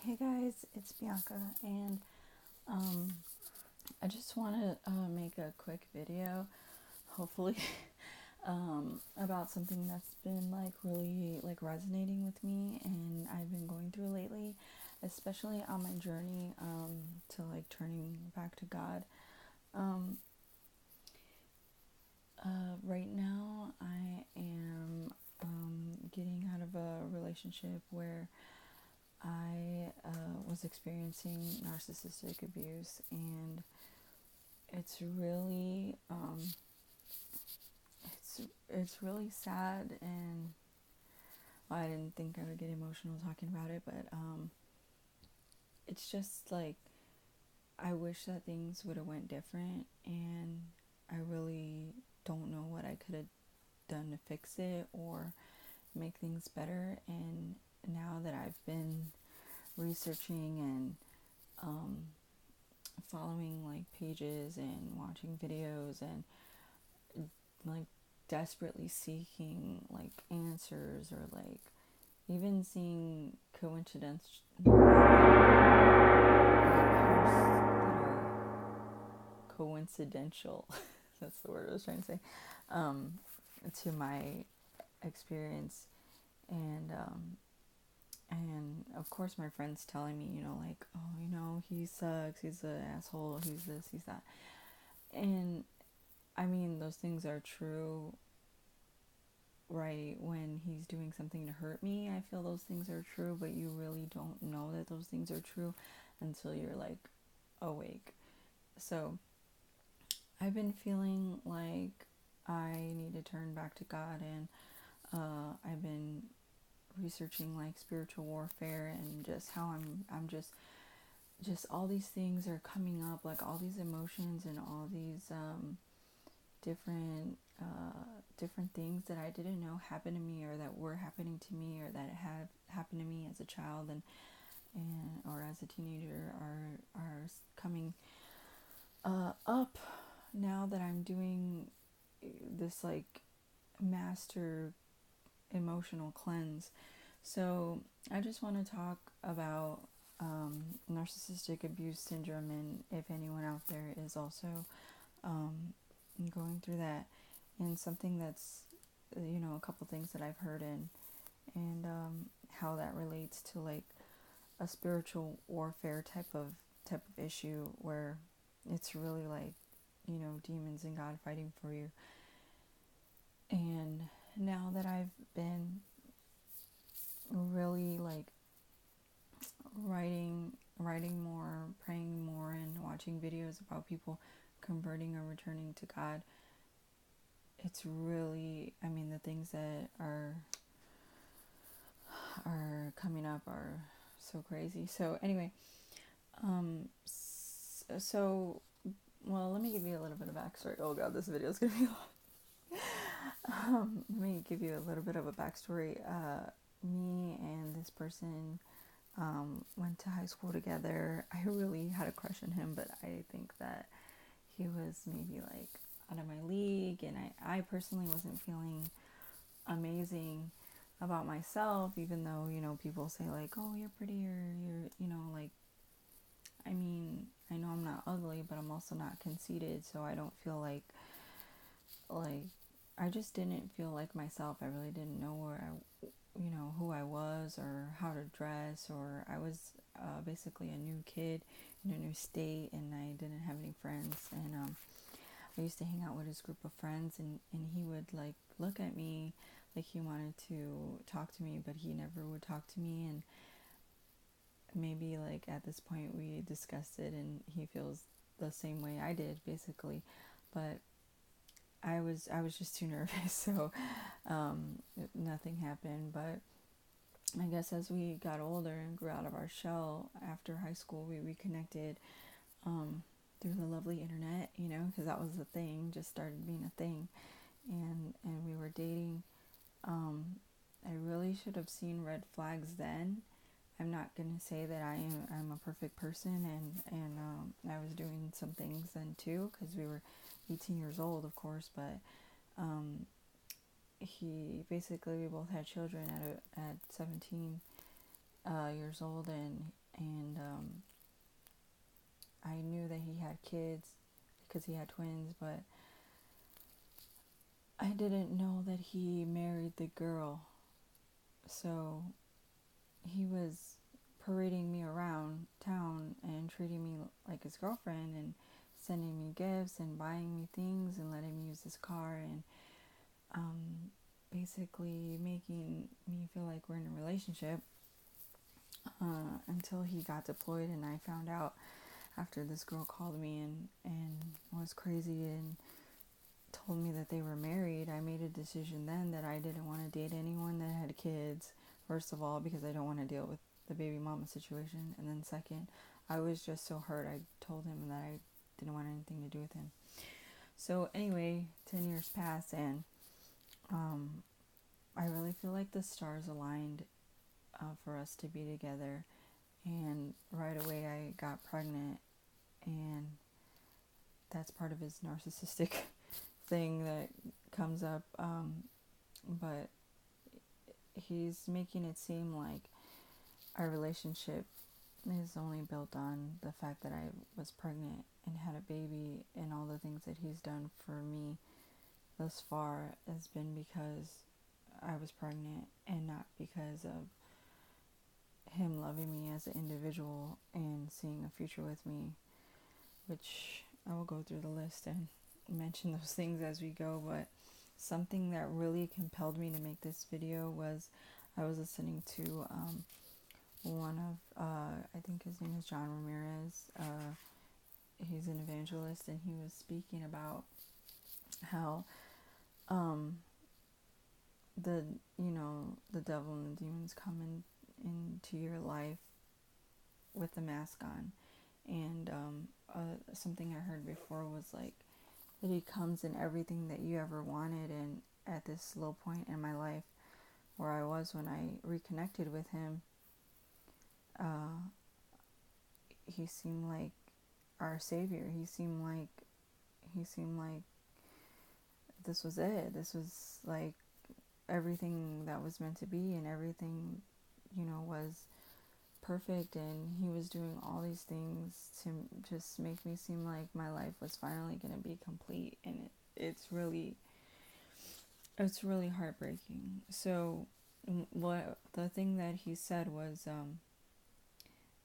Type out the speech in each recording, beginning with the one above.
Hey guys, it's Bianca, and I just want to make a quick video, hopefully, about something that's been really resonating with me, and I've been going through lately, especially on my journey to turning back to God. Um, right now, I am getting out of a relationship where I was experiencing narcissistic abuse, and it's really it's really sad, and well, I didn't think I would get emotional talking about it, but it's just I wish that things would have went different, and I really don't know what I could have done to fix it or make things better. And now that I've been researching and following pages and watching videos and like desperately seeking answers, or even seeing posts that are coincidental that's the word I was trying to say, um, to my experience. And of course my friends telling me, oh, he sucks, he's an asshole, he's this, he's that. And I mean, those things are true, right? When he's doing something to hurt me, I feel those things are true, but you really don't know that those things are true until you're awake. So I've been feeling like I need to turn back to God, and I've been researching spiritual warfare, and just how I'm just all these things are coming up, all these emotions and all these different different things that I didn't know happened to me, or that were happening to me, or that had happened to me as a child, and or as a teenager, are coming up now that I'm doing this master emotional cleanse. So I just want to talk about narcissistic abuse syndrome, and if anyone out there is also going through that, and something that's a couple things that I've heard, and how that relates to a spiritual warfare type of issue, where it's really demons and God fighting for you. And now that I've been really writing more, praying more, and watching videos about people converting or returning to God, it's really, I mean, the things that are coming up are so crazy. So anyway, so well, let me give you a little bit of backstory. Oh god, this video is gonna be long. Let me give you a little bit of a backstory. Me and this person went to high school together. I really had a crush on him, but I think that he was maybe out of my league, and I personally wasn't feeling amazing about myself, even though people say oh, you're pretty, or you're I mean, I know I'm not ugly, but I'm also not conceited, so I don't feel like I just didn't feel like myself. I really didn't know who I was, or how to dress, or I was basically a new kid in a new state, and I didn't have any friends. And I used to hang out with his group of friends, and he would look at me like he wanted to talk to me, but he never would talk to me. And maybe at this point we discussed it, and he feels the same way I did, basically. But I was just too nervous, so nothing happened. But I guess as we got older and grew out of our shell after high school, we reconnected through the lovely internet, because that was the thing, just started being a thing, and we were dating. I really should have seen red flags then. I'm not gonna say that I'm a perfect person, and I was doing some things then too, because we were 18 years old, of course. But he basically, we both had children at 17, years old, and I knew that he had kids because he had twins, but I didn't know that he married the girl. So he was parading me around town and treating me like his girlfriend and sending me gifts and buying me things and letting me use his car and basically making me feel like we're in a relationship until he got deployed, and I found out after this girl called me and was crazy and told me that they were married. I made a decision then that I didn't want to date anyone that had kids, first of all, because I don't want to deal with the baby mama situation, and then second, I was just so hurt. I told him that I didn't want anything to do with him. So anyway, 10 years passed, and I really feel like the stars aligned for us to be together, and right away I got pregnant, and that's part of his narcissistic thing that comes up, but he's making it seem like our relationship is only built on the fact that I was pregnant and had a baby, and all the things that he's done for me thus far has been because I was pregnant and not because of him loving me as an individual and seeing a future with me, which I will go through the list and mention those things as we go. But something that really compelled me to make this video was I was listening to one of, I think his name is John Ramirez. He's an evangelist, and he was speaking about how the devil and the demons come into your life with the mask on. And something I heard before was like that he comes in everything that you ever wanted. And at this low point in my life where I was when I reconnected with him, he seemed like our savior. He seemed like this was it. This was like everything that was meant to be, and everything, was perfect, and he was doing all these things to just make me seem like my life was finally going to be complete, and it's really heartbreaking. So what the thing that he said was,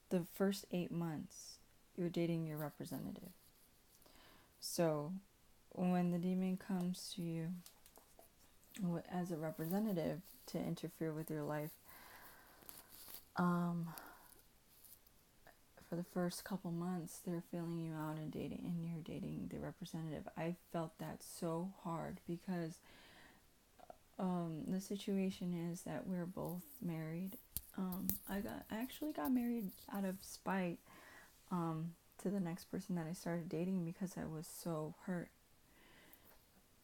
the first 8 months you're dating your representative. So when the demon comes to you as a representative to interfere with your life, for the first couple months they're filling you out and you're dating the representative. I felt that so hard because the situation is that we're both married. I actually got married out of spite to the next person that I started dating because I was so hurt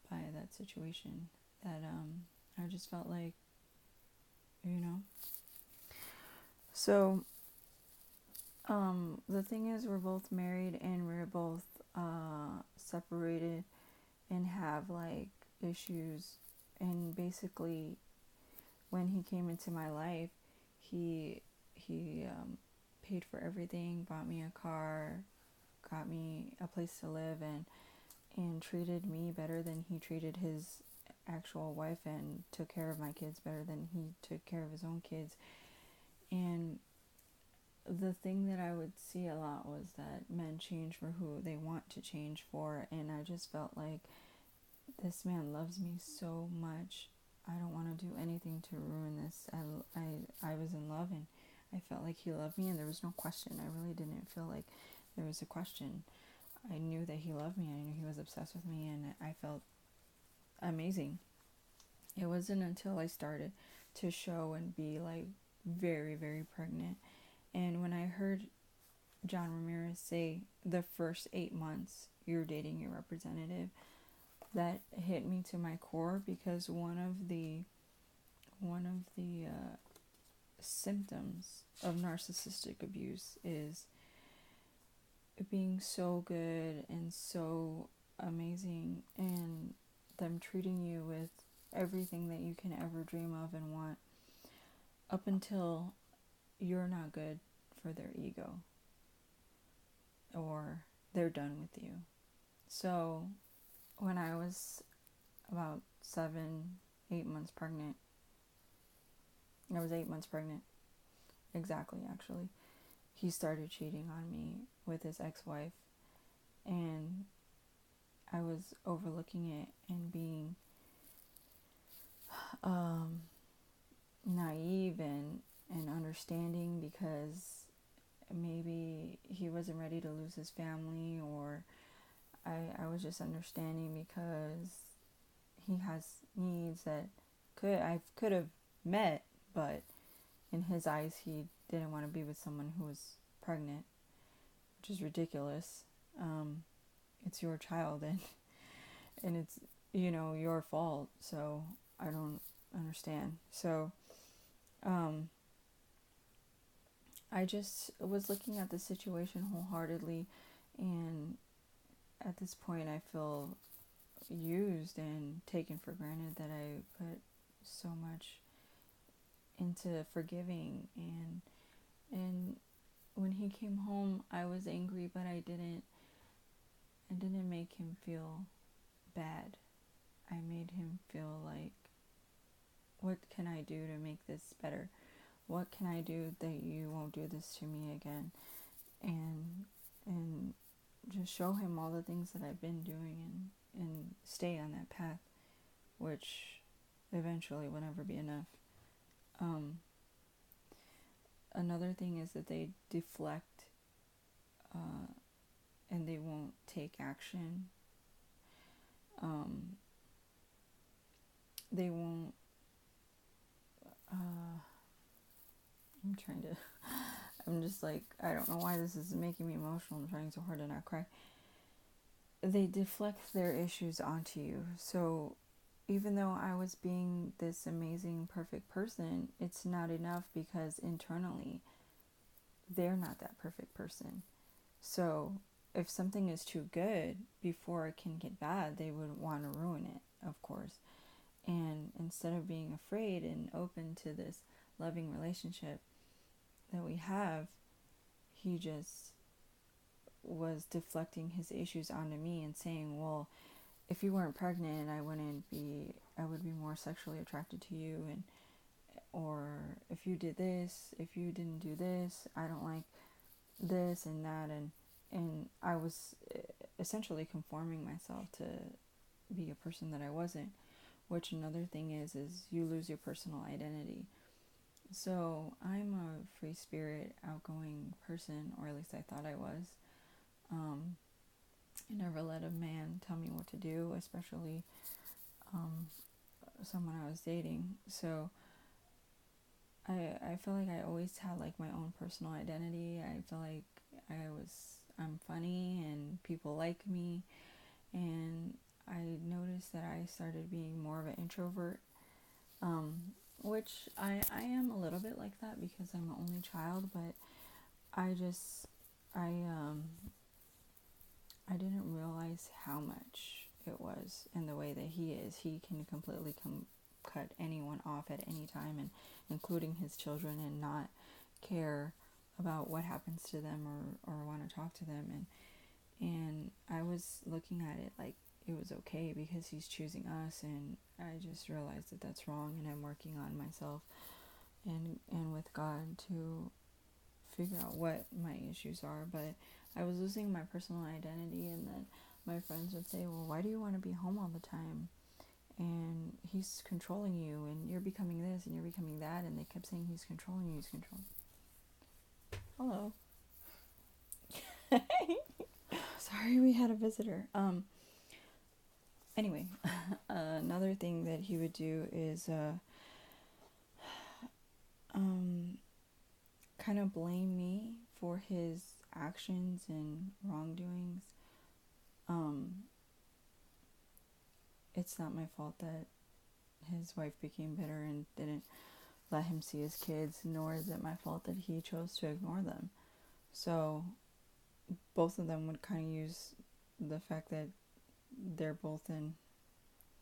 by that situation that I just felt like, So the thing is, we're both married and we're both separated and have like issues. And basically, when he came into my life, he paid for everything, bought me a car, got me a place to live, and treated me better than he treated his actual wife, and took care of my kids better than he took care of his own kids. And the thing that I would see a lot was that men change for who they want to change for, and I just felt like this man loves me so much. I don't want to do anything to ruin this. I was in love, and I felt like he loved me, and there was no question. I really didn't feel like there was a question. I knew that he loved me. I knew he was obsessed with me, and I felt amazing. It wasn't until I started to show and be like very, very pregnant, and when I heard John Ramirez say the first 8 months you're dating your representative, that hit me to my core, because one of the symptoms of narcissistic abuse is being so good and so amazing, and them treating you with everything that you can ever dream of and want, up until you're not good for their ego, or they're done with you. So when I was about 8 months pregnant, I was 8 months pregnant, exactly, actually, he started cheating on me with his ex-wife, and I was overlooking it and being naive and understanding, because maybe he wasn't ready to lose his family, or I was just understanding because he has needs that I could have met, but in his eyes he didn't want to be with someone who was pregnant, which is ridiculous. It's your child, and it's, your fault, so I don't understand. So I just was looking at the situation wholeheartedly, and at this point I feel used and taken for granted that I put so much into forgiving, and when he came home I was angry, but I didn't make him feel bad. I made him feel like, what can I do to make this better? What can I do that you won't do this to me again? And just show him all the things that I've been doing, and stay on that path, which eventually will never be enough. Another thing is that they deflect, and they won't take action. They won't, I'm just like, I don't know why this is making me emotional. I'm trying so hard to not cry. They deflect their issues onto you. So even though I was being this amazing, perfect person, it's not enough, because internally they're not that perfect person. So if something is too good, before it can get bad, they would want to ruin it, of course. And instead of being afraid and open to this loving relationship that we have, he just was deflecting his issues onto me and saying, well, if you weren't pregnant, I would be more sexually attracted to you, and or if you did this, if you didn't do this, I don't like this and that, and I was essentially conforming myself to be a person that I wasn't, which another thing is you lose your personal identity. So I'm a free spirit, outgoing person, or at least I thought I was. I never let a man tell me what to do, especially someone I was dating. So I feel like I always had like my own personal identity. I feel like I'm funny and people like me, and I noticed that I started being more of an introvert, which I am a little bit like that because I'm an only child, but I didn't realize how much it was in the way that he is. He can completely cut anyone off at any time, and including his children, and not care about what happens to them, or want to talk to them. And I was looking at it like it was okay because he's choosing us, and I just realized that that's wrong, and I'm working on myself and with God to figure out what my issues are. But I was losing my personal identity, and then my friends would say, well, why do you want to be home all the time? And he's controlling you, and you're becoming this, and you're becoming that, and they kept saying he's controlling you, he's controlling. Hello. Sorry, we had a visitor. Anyway, another thing that he would do is kind of blame me for his actions and wrongdoings. It's not my fault that his wife became bitter and didn't let him see his kids, nor is it my fault that he chose to ignore them. So both of them would kind of use the fact that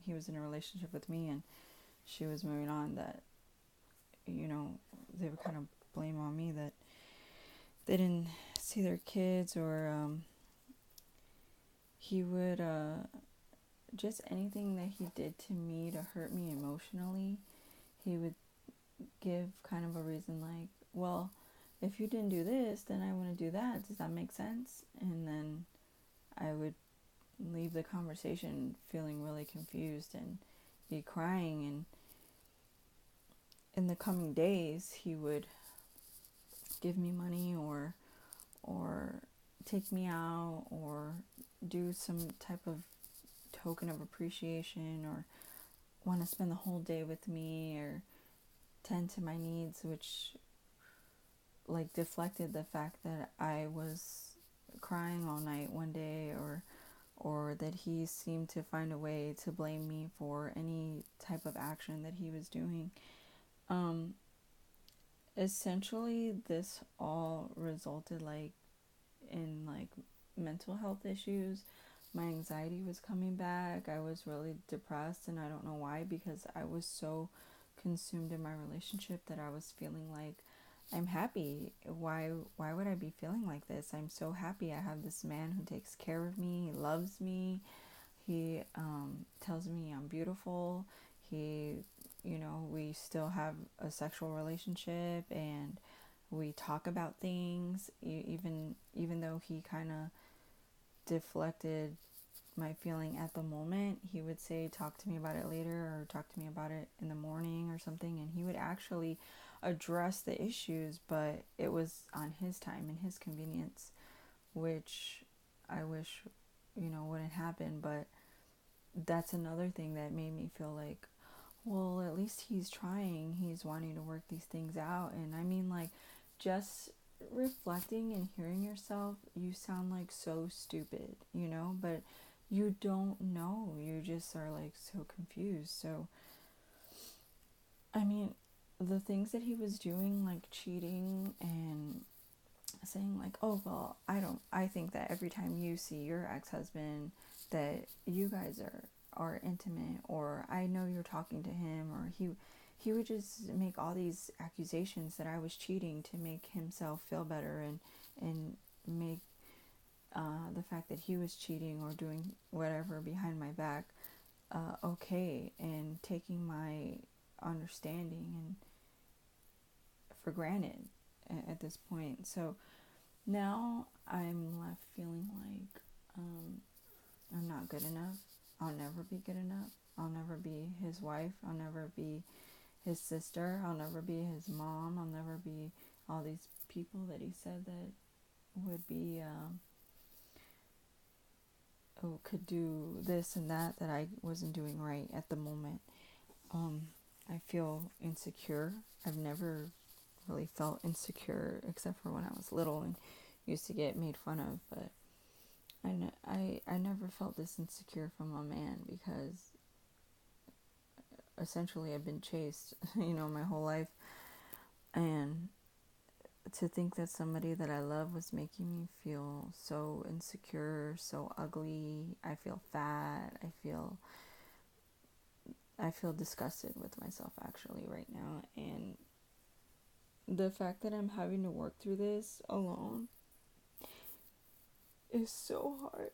he was in a relationship with me and she was moving on, that, they would kind of blame on me that they didn't see their kids, or he would just anything that he did to me to hurt me emotionally, he would give kind of a reason like, well, if you didn't do this, then I want to do that. Does that make sense? And then I would leave the conversation feeling really confused and be crying. And in the coming days, he would give me money or take me out or do some type of token of appreciation, or want to spend the whole day with me, or tend to my needs, which like deflected the fact that I was crying all night one day, or that he seemed to find a way to blame me for any type of action that he was doing. Essentially this all resulted like in like mental health issues. My anxiety was coming back. I was really depressed, and I don't know why, because I was so consumed in my relationship that I was feeling like I'm happy. Why would I be feeling like this? I'm so happy. I have this man who takes care of me. He loves me. He tells me I'm beautiful. He, we still have a sexual relationship, and we talk about things. Even though he kind of deflected my feeling at the moment, he would say, talk to me about it later, or talk to me about it in the morning or something, and he would actually address the issues, but it was on his time and his convenience, which I wish wouldn't happen. But that's another thing that made me feel like, well, at least he's trying, he's wanting to work these things out. And I mean, like, just reflecting and hearing yourself, you sound like so stupid, but you don't know, you just are like so confused. So I mean, the things that he was doing, like cheating and saying like, oh well, I think that every time you see your ex-husband that you guys are intimate, or I know you're talking to him, or he would just make all these accusations that I was cheating to make himself feel better, and make the fact that he was cheating or doing whatever behind my back okay, and taking my understanding and for granted at this point. So now I'm left feeling like I'm not good enough. I'll never be good enough. I'll never be his wife. I'll never be his sister. I'll never be his mom. I'll never be all these people that he said that would be could do this and that I wasn't doing right at the moment. I feel insecure. I've never really felt insecure except for when I was little and used to get made fun of, but I never felt this insecure from a man, because essentially I've been chased, my whole life, and to think that somebody that I love was making me feel so insecure, so ugly. I feel fat. I feel disgusted with myself actually right now, and the fact that I'm having to work through this alone is so hard.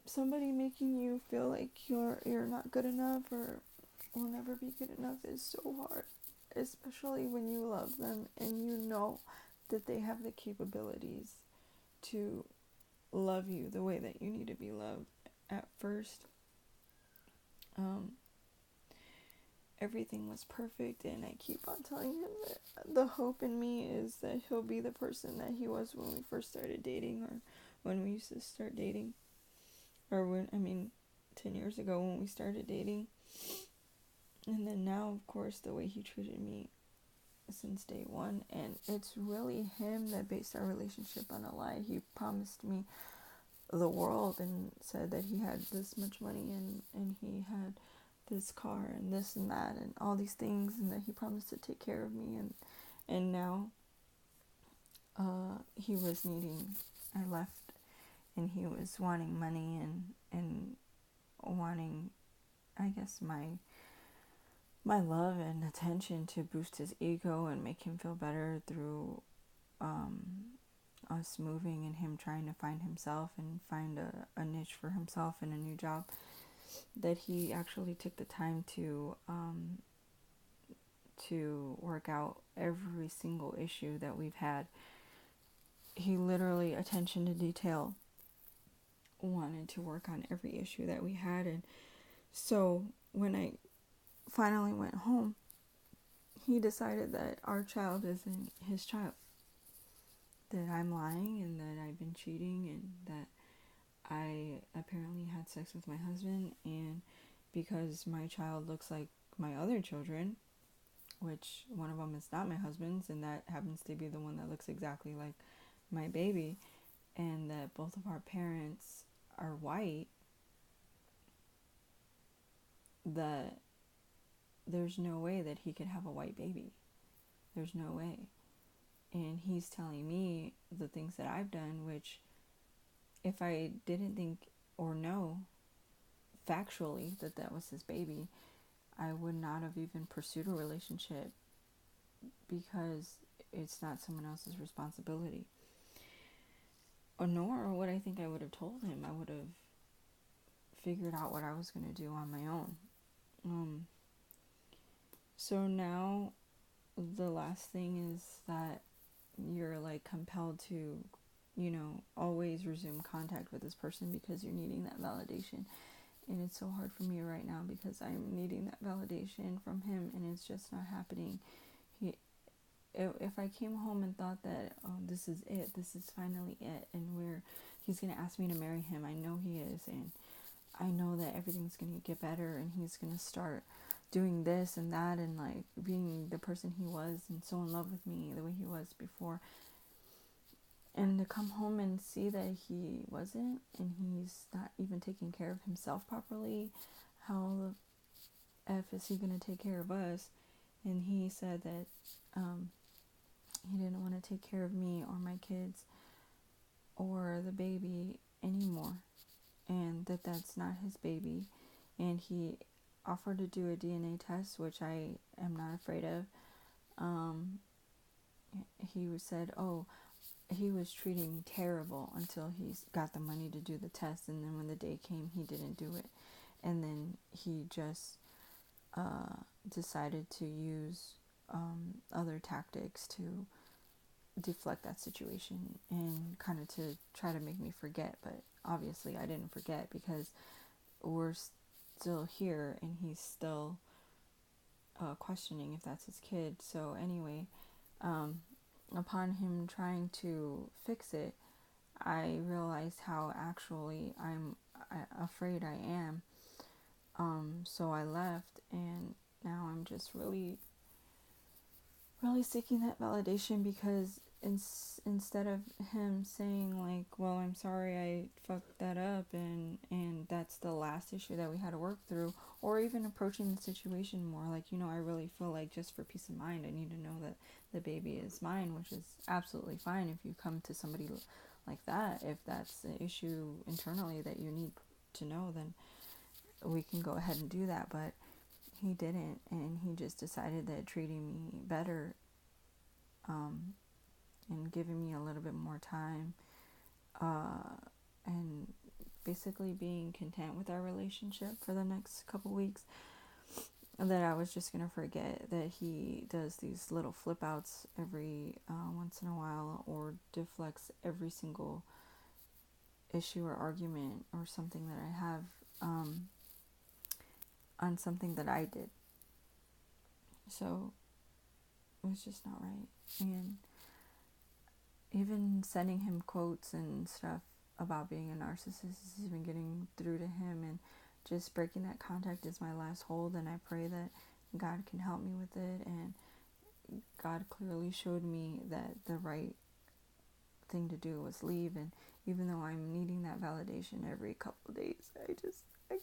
Somebody making you feel like you're not good enough or will never be good enough is so hard, especially when you love them and you know that they have the capabilities to love you the way that you need to be loved. At first, everything was perfect, and I keep on telling him that the hope in me is that he'll be the person that he was when we first started dating, or when we used to start dating, or 10 years ago when we started dating. And then now, of course, the way he treated me since day one, and it's really him that based our relationship on a lie. He promised me the world and said that he had this much money, and he had this car and this and that and all these things, and that he promised to take care of me, and now he was needing, I left, and he was wanting money and wanting, I guess, my my love and attention to boost his ego and make him feel better through us moving and him trying to find himself and find a niche for himself and a new job, that he actually took the time to work out every single issue that we've had. He literally, attention to detail, wanted to work on every issue that we had. And so when I finally went home, he decided that our child isn't his child, that I'm lying and that I've been cheating and that I apparently had sex with my husband, and because my child looks like my other children, which one of them is not my husband's, and that happens to be the one that looks exactly like my baby, and that both of our parents are white, that there's no way that he could have a white baby. There's no way. And he's telling me the things that I've done, which if I didn't think or know factually that that was his baby, I would not have even pursued a relationship, because it's not someone else's responsibility. Or nor would I think I would have told him. I would have figured out what I was going to do on my own. So now the last thing is that you're like compelled to, always resume contact with this person because you're needing that validation. And it's so hard for me right now because I'm needing that validation from him, and it's just not happening. If I came home and thought that, oh, this is it, this is finally it, and he's going to ask me to marry him, I know he is, and I know that everything's going to get better, and he's going to start doing this and that, and like being the person he was, and so in love with me the way he was before. And to come home and see that he wasn't, and he's not even taking care of himself properly, how the F is he going to take care of us? And he said that he didn't want to take care of me or my kids or the baby anymore, and that that's not his baby. And he offered to do a DNA test, which I am not afraid of. He said, oh, he was treating me terrible until he got the money to do the test, and then when the day came, he didn't do it. And then he just decided to use other tactics to deflect that situation and kind of to try to make me forget. But obviously I didn't forget, because we're still here and he's still questioning if that's his kid. So anyway, upon him trying to fix it, I realized how actually I'm afraid I am. So I left, and now I'm just really seeking that validation, because instead of him saying like, well, I'm sorry I fucked that up, and that's the last issue that we had to work through, or even approaching the situation more like, I really feel like just for peace of mind, I need to know that the baby is mine, which is absolutely fine if you come to somebody like that. If that's the issue internally that you need to know, then we can go ahead and do that. But he didn't, and he just decided that treating me better and giving me a little bit more time and basically being content with our relationship for the next couple weeks, that I was just going to forget that he does these little flip outs every once in a while, or deflects every single issue or argument or something that I have on something that I did. So it was just not right. And even sending him quotes and stuff about being a narcissist is even getting through to him, and just breaking that contact is my last hold. And I pray that God can help me with it, and God clearly showed me that the right thing to do was leave. And even though I'm needing that validation every couple of days, I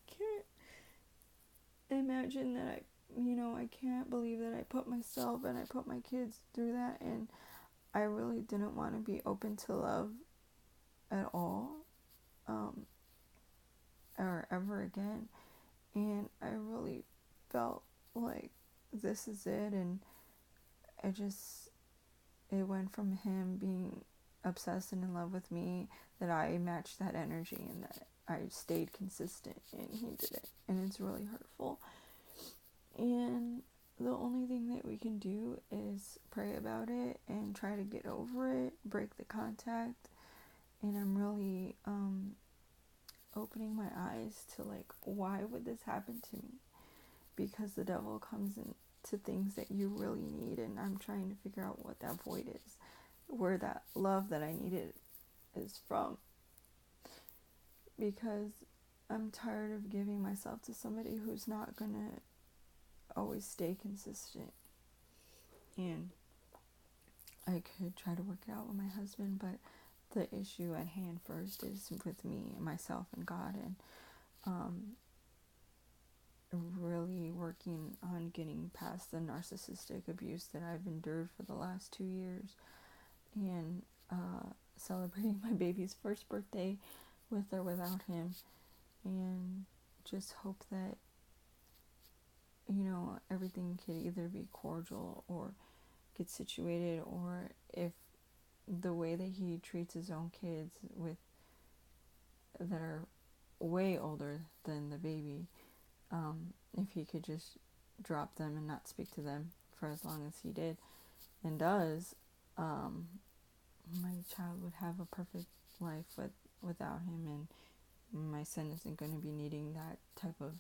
can't imagine that I can't believe that I put myself and I put my kids through that, and I really didn't want to be open to love at all, or ever again. And I really felt like this is it, and it went from him being obsessed and in love with me, that I matched that energy, and that I stayed consistent, and he didn't, and it's really hurtful. And the only thing that we can do is pray about it and try to get over it, break the contact. And I'm really opening my eyes to, like, why would this happen to me? Because the devil comes into things that you really need, and I'm trying to figure out what that void is, where that love that I needed is from. Because I'm tired of giving myself to somebody who's not gonna always stay consistent. And I could try to work it out with my husband, but the issue at hand first is with me, myself, and God, and really working on getting past the narcissistic abuse that I've endured for the last 2 years, and celebrating my baby's first birthday with or without him, and just hope that, you know, everything could either be cordial or get situated, or if the way that he treats his own kids with that are way older than the baby, if he could just drop them and not speak to them for as long as he did and does, my child would have a perfect life without him, and my son isn't going to be needing that type of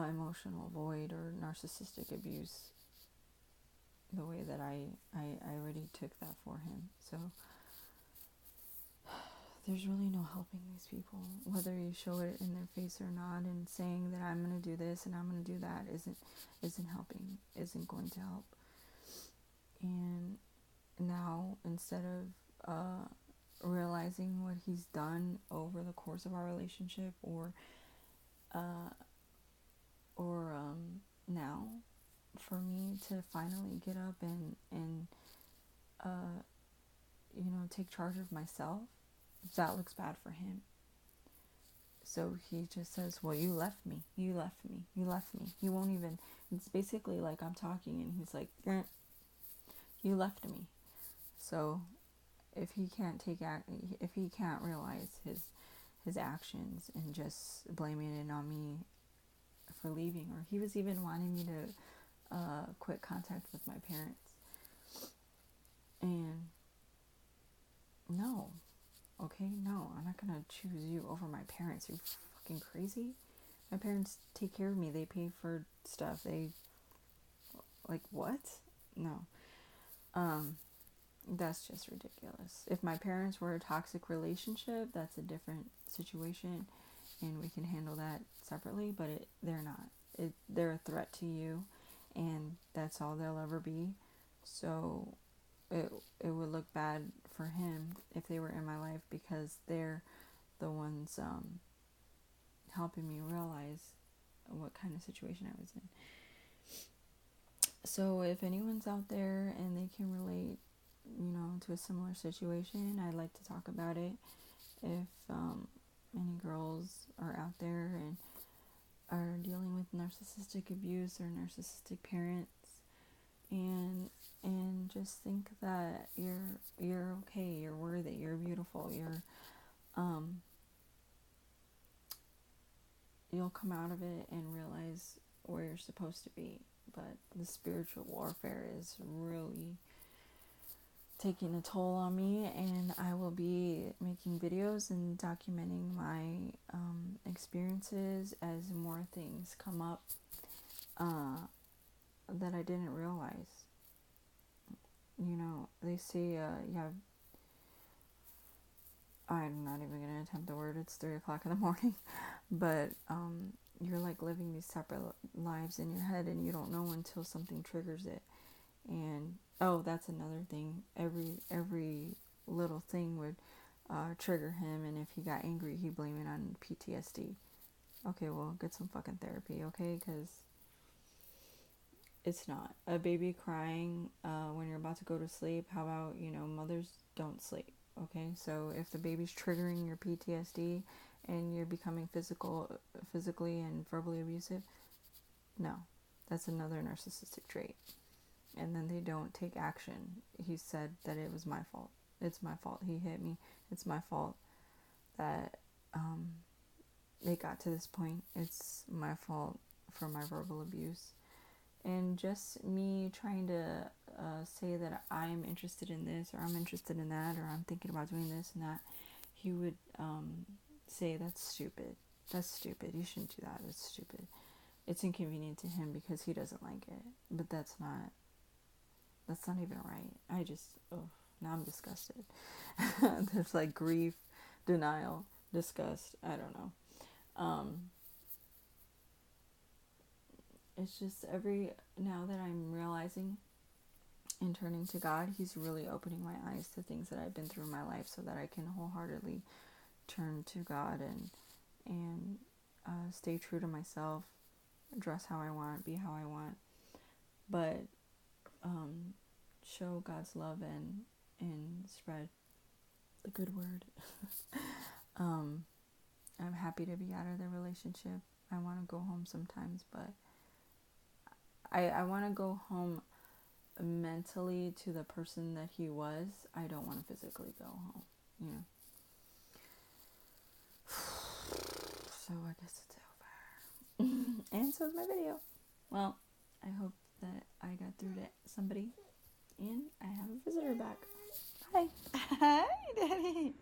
emotional void or narcissistic abuse the way that I already took that for him. So there's really no helping these people, whether you show it in their face or not, and saying that I'm going to do this and I'm going to do that isn't helping, isn't going to help. And now, instead of realizing what he's done over the course of our relationship, or now for me to finally get up and you know, take charge of myself, that looks bad for him. So he just says, well, you left me. You left me. He won't even, it's basically like I'm talking and he's like, you left me. So if he can't if he can't realize his actions and just blaming it on me for leaving, or he was even wanting me to quit contact with my parents. And no, okay, no, I'm not gonna choose you over my parents. You're fucking crazy. My parents take care of me. They pay for stuff. They, like, what? No. That's just ridiculous. If my parents were a toxic relationship, that's a different situation, and we can handle that separately, but they're not. They're a threat to you, and that's all they'll ever be. So it would look bad for him if they were in my life, because they're the ones helping me realize what kind of situation I was in. So if anyone's out there and they can relate, you know, to a similar situation, I'd like to talk about it. If any girls are out there and are dealing with narcissistic abuse or narcissistic parents, and just think that you're okay, you're worthy, you're beautiful, you'll come out of it and realize where you're supposed to be. But the spiritual warfare is really taking a toll on me, and I will be making videos and documenting my experiences as more things come up that I didn't realize. You know, they say I'm not even going to attempt the word, it's 3 o'clock in the morning, but you're like living these separate lives in your head, and you don't know until something triggers it. And that's another thing, every little thing would trigger him, and if he got angry, he'd blame it on PTSD. Okay, well, get some fucking therapy, okay? Because it's not. A baby crying when you're about to go to sleep, how about, mothers don't sleep, okay? So if the baby's triggering your PTSD and you're becoming physically and verbally abusive, No, that's another narcissistic trait. And then they don't take action. He said that it was my fault. It's my fault. He hit me. It's my fault that it got to this point. It's my fault for my verbal abuse. And just me trying to say that I'm interested in this, or I'm interested in that, or I'm thinking about doing this and that, he would say, that's stupid. That's stupid. You shouldn't do that. That's stupid. It's inconvenient to him because he doesn't like it. But that's not even right. Now I'm disgusted. There's like grief, denial, disgust. I don't know. It's just now that I'm realizing and turning to God, he's really opening my eyes to things that I've been through in my life so that I can wholeheartedly turn to God and stay true to myself, dress how I want, be how I want, but show God's love and spread the good word. I'm happy to be out of the relationship. I want to go home sometimes, but I want to go home mentally to the person that he was. I don't want to physically go home, you know. So I guess it's over. And so is my video. Well, I hope that I got through to somebody, and I have a visitor back. Hi. Hi, Daddy.